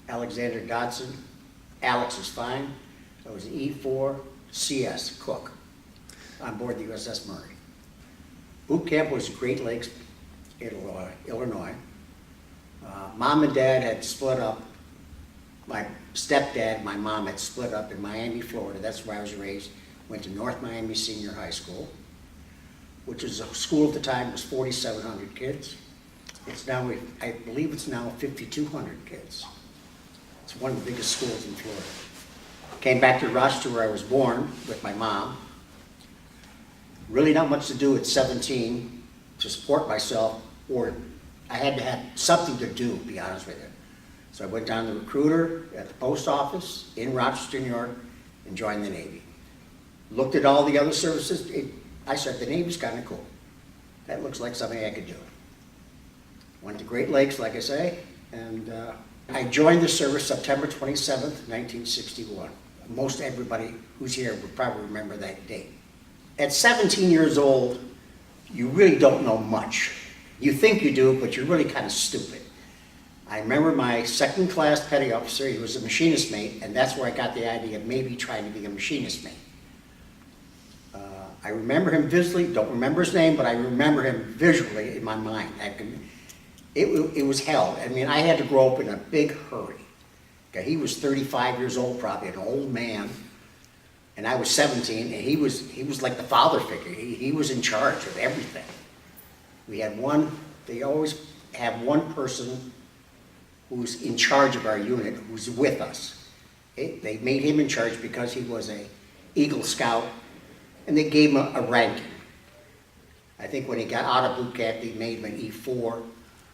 Alexander Dodson. Alex is fine. I was an E4 CS cook on board the USS Murray. Boot camp was Great Lakes, Illinois. Mom and Dad had split up. My stepdad and my mom had split up in Miami, Florida. That's where I was raised. Went to North Miami Senior High School, which was a school at the time. It was 4,700 kids. It's now, I believe it's now 5,200 kids. It's one of the biggest schools in Florida. Came back to Rochester where I was born with my mom. Really not much to do at 17 to support myself, or I had to have something to do, to be honest with you. So I went down to the recruiter at the post office in Rochester, New York, and joined the Navy. Looked at all the other services. I said, the Navy's kind of cool. That looks like something I could do. Went to Great Lakes, like I say, and I joined the service September 27th, 1961. Most everybody who's here would probably remember that date. At 17 years old, you really don't know much. You think you do, but you're really kind of stupid. I remember my second class petty officer. He was a machinist mate, and that's where I got the idea of maybe trying to be a machinist mate. I remember him visually, don't remember his name, but I remember him visually in my mind. It was hell. I mean, I had to grow up in a big hurry. Okay, he was 35 years old, probably an old man, and I was 17, and he was like the father figure. He was in charge of everything. We had they always have one person who's in charge of our unit, who's with us. They made him in charge because he was a Eagle Scout, and they gave him a ranking. I think when he got out of boot camp, they made him an E4.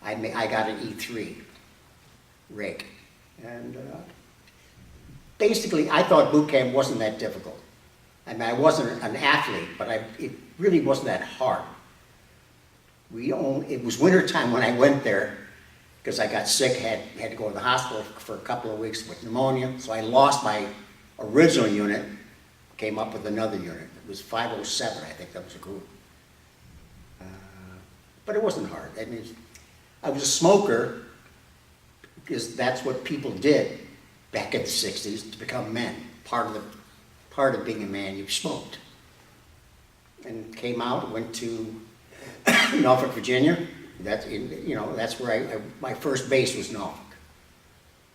I got an E3 rig. And basically, I thought boot camp wasn't that difficult. I mean, I wasn't an athlete, but it really wasn't that hard. It was winter time when I went there because I got sick, had to go to the hospital for a couple of weeks with pneumonia. So I lost my original unit, came up with another unit. It was 507, I think that was a group. But it wasn't hard. I mean, I was a smoker because that's what people did back in the 60s to become men. Part of being a man, you smoked. And came out, went to Norfolk, Virginia. That's where my first base was Norfolk.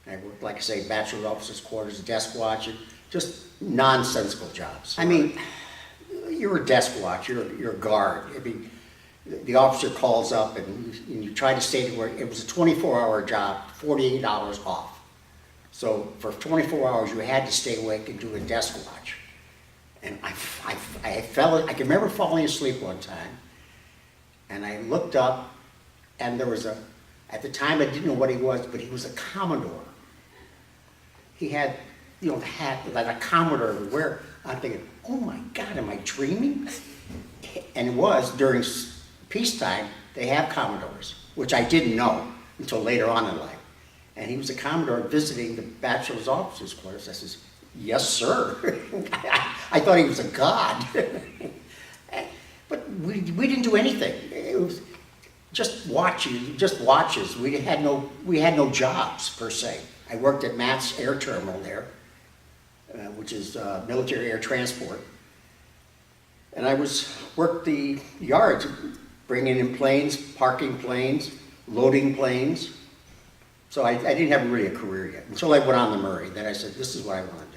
I worked, like I say, bachelor officers' quarters, desk watching, just nonsensical jobs. I mean, you're a desk watch, you're a guard. I mean, the officer calls up and you try to stay to work. It was a 24-hour job, 48 hours off. So for 24 hours, you had to stay awake and do a desk watch. And I can remember falling asleep one time, and I looked up, and there was at the time I didn't know what he was, but he was a Commodore. He had, the hat that a Commodore would wear. I'm thinking, oh my God, am I dreaming? And it was during peacetime, they have Commodores, which I didn't know until later on in life. And he was a Commodore visiting the bachelor's officers' quarters. I says, yes, sir. I thought he was a god. But we didn't do anything. It was just watches. We had no jobs per se. I worked at Matt's Air Terminal there, which is military air transport. And I worked the yards, bringing in planes, parking planes, loading planes. So I didn't have really a career yet until I went on the Murray. Then I said, this is what I want to do.